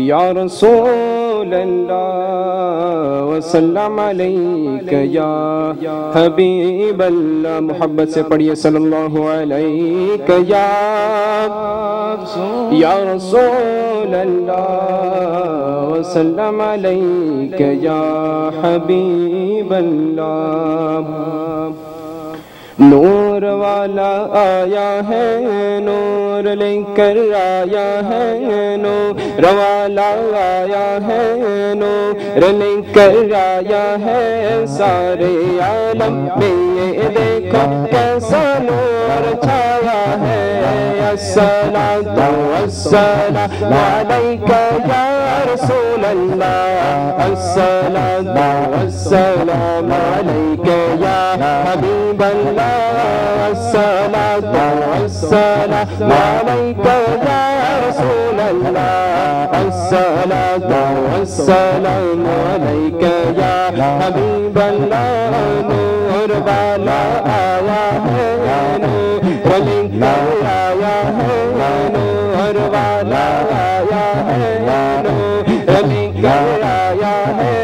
یا رسول اللہ وسلم علیک یا حبیب اللہ. محبت سے پڑھیے صلی اللہ علیک یا رسول اللہ وسلم علیک یا حبیب اللہ. نور والا آیا ہے نور لے کر آیا ہے نور والا آیا ہے نور لے کر آیا ہے سارے عالم میں یہ دیکھو کیسا نور چھایا ہے. الصلاۃ والسلام علیک یا رسول اللہ الصلاۃ والسلام علیک یا حبیب اللہ الصلاۃ والسلام علیک یا رسول اللہ الصلاۃ والسلام علیک یا حبیب اللہ. نور والا آیا ہے نور لے کر آیا ہے نور والا آیا ہے نور لے کر آیا ہے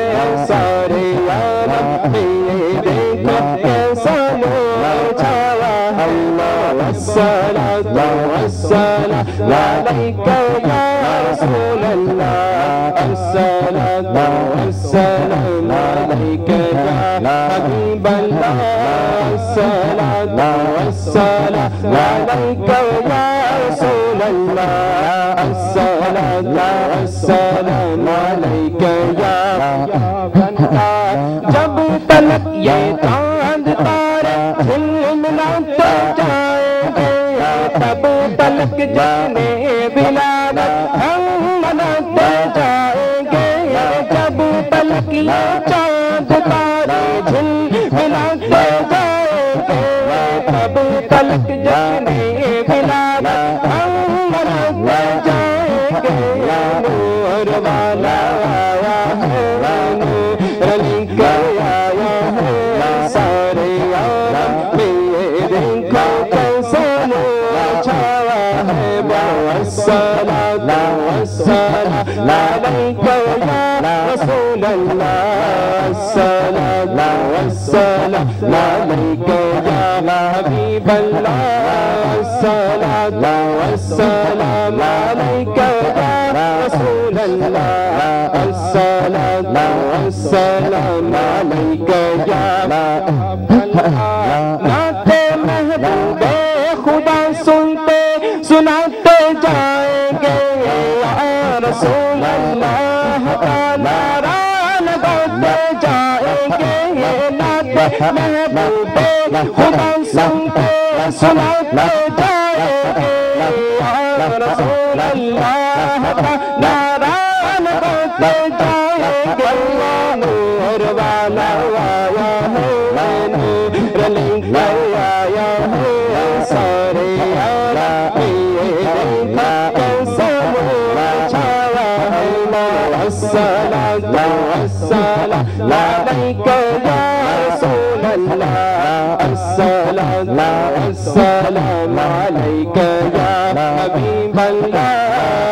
سارے عالم میں دیکھو کیسا نور چھایا ہے. الصلاۃ والسلام علیک یا رسول اللہ الصلاۃ والسلام علیک یا حبیب اللہ الصلاۃ والسلام علیک یا رسول اللہ الصلاۃ والسلام علیک یا بندہ. جب تلک یہ چاند تارے جھلملاتے جائیں گے تب تلک جانے ولادت ہم مناتے جائیں گے. جب تلک یہ چاند تارے جھلملاتے جائیں گے تب تلک جانے ولادت ہم مناتے جائیں گے. نور والا آیا ہے نور لے کر آیا ہے سارے عالم میں یہ دیکھو کیسا نور چھایا ہے. الصلاۃ والسلام علیک یا رسول اللہ الصلاۃ والسلام علیک یا حبیب اللہ الصلاۃ والسلام علیک یا رسول اللہ الصلاۃ والسلام علیک یا نعت محبوب خدا سنتے سناتے جائیں گے یا رسول اللہ کا نعرہ لگاتے جائیں گے. نعت محبوب خدا سنتے سناتے جائیں گے یا رسول اللہ کا نعرہ لگاتے جائیں گے. نور والا آیا ہے نور لے کر آیا ہے سارے عالم میں دیکھا کیسا نور چھایا ہے. الصلاۃ والسلام علیک یا رسول اللہ الصلاۃ والسلام علیک یا حبیب اللہ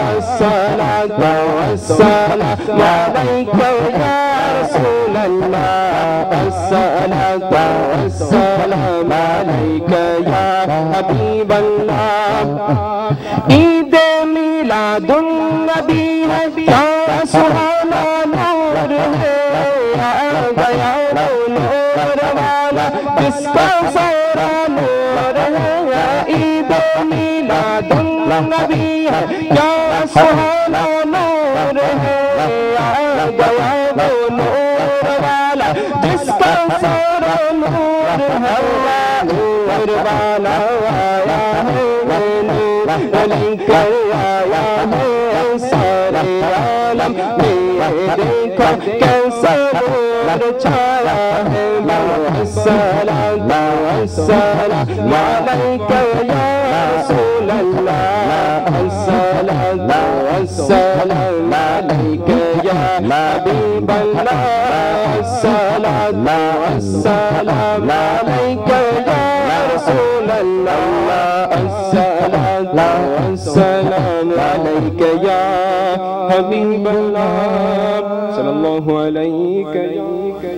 الصلاۃ والسلام علیک یا رسول اللہ الصلاۃ والسلام علیک یا حبیب اللہ. عید میلاد النبی ہے کیا سہانا نور ہے آ گیا نور والا جس کا سارا نور ہے. عید میلاد النبی ہے کیا سہانا نور ہے آ گیا نور والا جس کا سارا نور ہے. نور والا آیا ہے نور لے کر آیا ہے سارے عالم میں دیکھو کیسا نور چھایا ہے. الصلاۃ والسلام علیک یا رسول اللہ الصلاۃ والسلام علیک یا حبیب اللہ الصلاۃ والسلام علیک یا رسول اللہ الصلاۃ والسلام علیک یا حبیب اللہ صلی اللہ علیہ